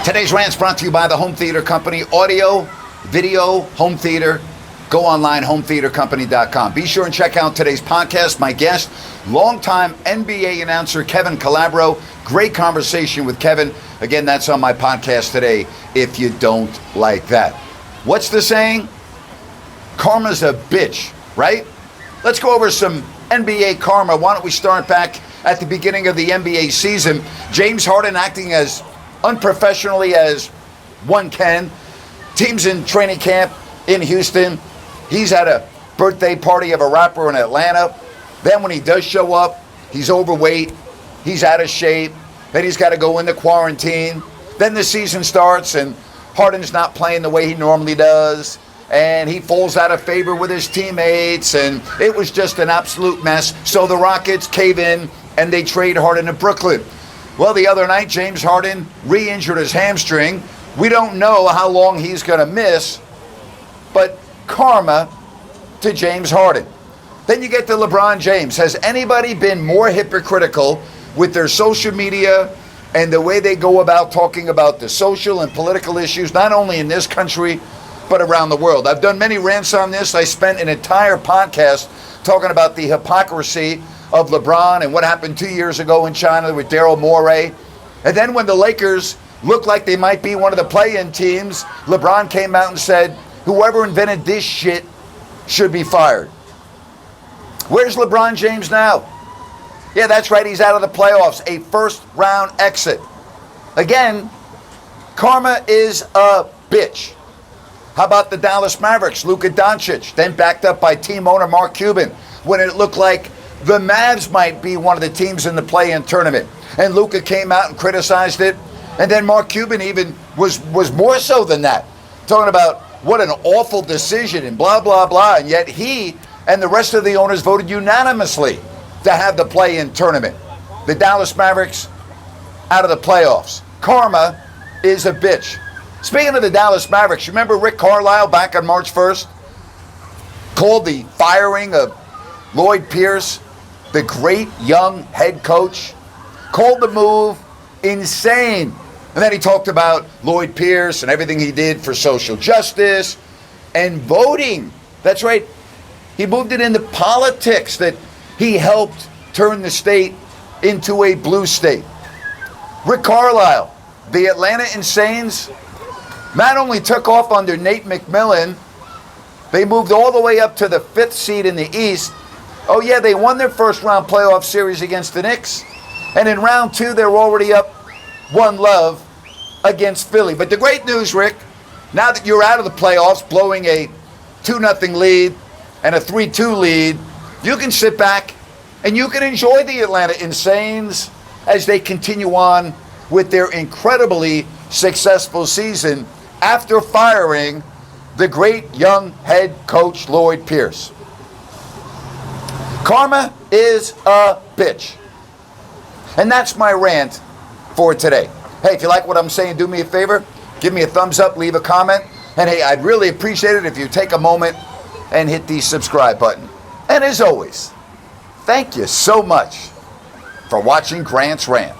Today's rant's brought to you by the Home Theater Company. Audio, video, home theater. Go online, hometheatercompany.com. Be sure and check out today's podcast. My guest, longtime NBA announcer Kevin Calabro. Great conversation with Kevin. Again, that's on my podcast today, if you don't like that. What's the saying? Karma's a bitch, right? Let's go over some NBA karma. Why don't we start back at the beginning of the NBA season? James Harden acting as unprofessionally as one can. Teams in training camp in Houston. He's at a birthday party of a rapper in Atlanta. Then when he does show up, he's overweight. He's out of shape. Then he's got to go into quarantine. Then the season starts and Harden's not playing the way he normally does. And he falls out of favor with his teammates. And it was just an absolute mess. So the Rockets cave in and they trade Harden to Brooklyn. Well, the other night, James Harden re-injured his hamstring. We don't know how long he's going to miss, but karma to James Harden. Then you get to LeBron James. Has anybody been more hypocritical with their social media and the way they go about talking about the social and political issues, not only in this country, but around the world? I've done many rants on this. I spent an entire podcast talking about the hypocrisy of LeBron and what happened 2 years ago in China with Daryl Morey. And then when the Lakers looked like they might be one of the play-in teams, LeBron came out and said, whoever invented this shit should be fired. Where's LeBron James now? Yeah, that's right, he's out of the playoffs, a first-round exit. Again, karma is a bitch. How about the Dallas Mavericks, Luka Doncic, then backed up by team owner Mark Cuban, when it looked like the Mavs might be one of the teams in the play-in tournament. And Luka came out and criticized it. And then Mark Cuban even was more so than that, talking about what an awful decision and blah, blah, blah. And yet he and the rest of the owners voted unanimously to have the play-in tournament. The Dallas Mavericks out of the playoffs. Karma is a bitch. Speaking of the Dallas Mavericks, you remember Rick Carlisle back on March 1st called the firing of Lloyd Pierce, the great young head coach, called the move insane. And then he talked about Lloyd Pierce and everything he did for social justice and voting. That's right. He moved it into politics, that he helped turn the state into a blue state. Rick Carlisle, the Atlanta Insanes, not only took off under Nate McMillan, they moved all the way up to the 5th seed in the East. Oh yeah, they won their first round playoff series against the Knicks. And in round 2, they're already up 1-0 against Philly. But the great news, Rick, now that you're out of the playoffs, blowing a 2-0 lead and a 3-2 lead, you can sit back and you can enjoy the Atlanta Insanes as they continue on with their incredibly successful season after firing the great young head coach Lloyd Pierce. Karma is a bitch. And that's my rant for today. Hey, if you like what I'm saying, do me a favor. Give me a thumbs up, leave a comment. And hey, I'd really appreciate it if you take a moment and hit the subscribe button. And as always, thank you so much for watching Grant's Rant.